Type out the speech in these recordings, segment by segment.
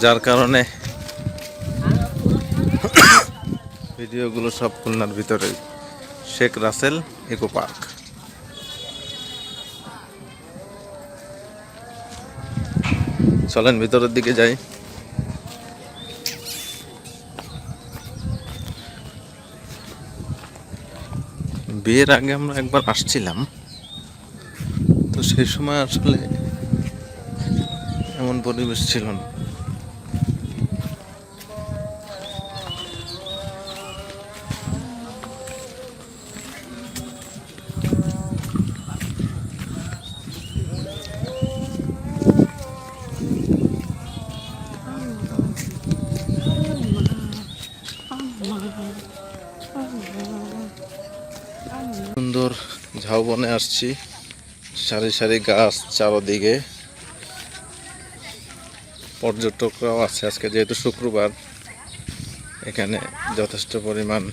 যার কারণে ভিডিওগুলো সব খুলনার ভিতরে। Sheikh Russel Eco Park. চলেন ভিতরের দিকে যাই। বিয়ের আগে আমরা একবার আসছিলাম, তো সেই সময় আসলে এমন পরিবেশ ছিল না। সুন্দর ঝাউবনে আসছি, সারি সারি গাছ চারদিকে। পর্যটকরাও আছে আজকে, যেহেতু শুক্রবার এখানে যথেষ্ট পরিমাণ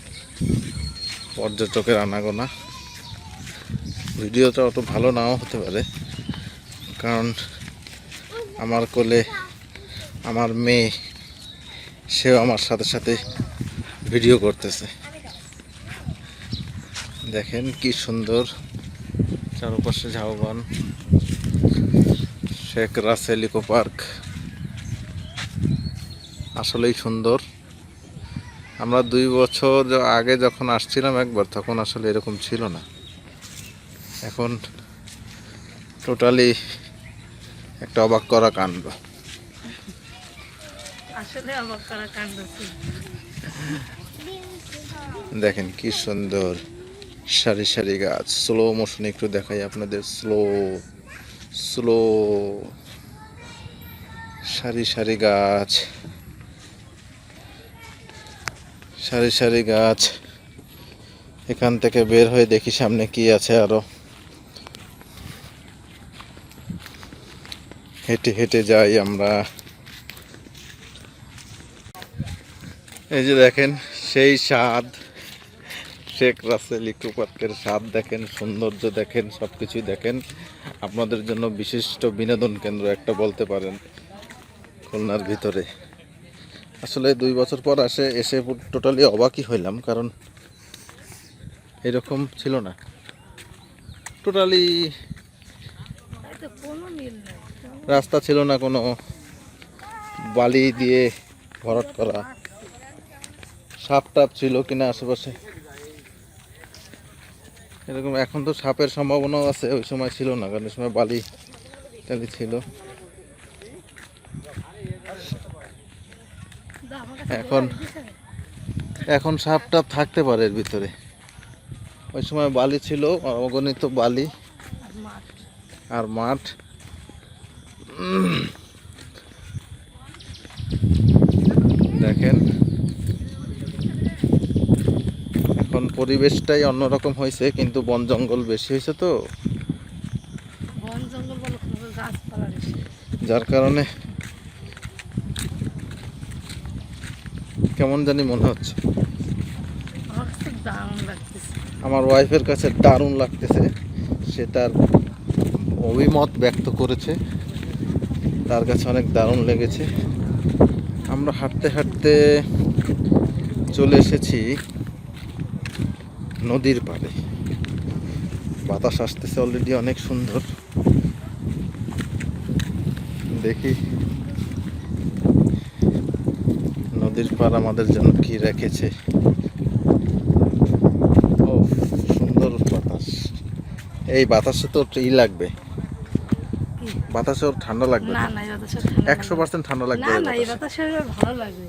পর্যটকের আনাগোনা। ভিডিওটা অত ভালো নাও হতে পারে, কারণ আমার কোলে আমার মেয়ে, সেও আমার সাথে সাথে ভিডিও করতেছে। দেখেন কি সুন্দর চারপাশে ঝাউবন। শেখ রাসেল ইকো পার্ক আসলেই সুন্দর। আমরা 2 বছর আগে যখন আসছিলাম একবার, তখন আসলে এরকম ছিল না। এখন টোটালি একটা অবাক করা কাণ্ড। আসলে অবাক করা কাণ্ড। দেখেন কি সুন্দর সারি সারি গাছ। স্লো মোশনে একটু দেখাই আপনাদের, স্লো স্লো সারি সারি গাছ, সারি সারি গাছ। এখান থেকে বের হয়ে দেখি সামনে কি আছে আরো। হেঁটে হেঁটে যাই আমরা। এই যে দেখেন সেই স্বাদ, শেখ রাসেল ইকো পার্কের স্বাদ দেখেন, সৌন্দর্য দেখেন, সব কিছুই দেখেন। আপনাদের জন্য বিশিষ্ট বিনোদন কেন্দ্র একটা বলতে পারেন খুলনার ভিতরে। আসলে 2 বছর পর এসে টোটালি অবাকই হইলাম, কারণ এরকম ছিল না। টোটালি রাস্তা ছিল না, কোনো বালি দিয়ে ভরাট করা। সাপ টাপ ছিল কিনা আশেপাশে এরকম। এখন তো সাপের সম্ভাবনাও আছে, ওই সময় ছিল না, কারণ ওই সময় বালি টালি ছিল। এখন সাপ টাপ থাকতে পারে এর ভিতরে। ওই সময় বালি ছিল, অগণিত বালি আর মাঠ। দেখেন এখন পরিবেশটাই অন্যরকম হয়েছে, কিন্তু বন জঙ্গল বেশি হয়েছে, তো যার কারণে কেমন জানি মনে হচ্ছে। আমার ওয়াইফের কাছে দারুণ লাগতেছে, সে তার অভিমত ব্যক্ত করেছে, তার কাছে অনেক দারুণ লেগেছে। আমরা হাঁটতে হাঁটতে চলে এসেছি নদীর পাড়ে। বাতাস আসতেছে অলরেডি, অনেক সুন্দর। দেখি নদীর পাড় আমাদের জন্য কি রেখেছে। ও সুন্দর বাতাস। এই বাতাসে তো লাগবে, বাতাসে ঠান্ডা লাগবে। না না, 100% ঠান্ডা লাগবে। না না, এই বাতাসে ভালো লাগবে।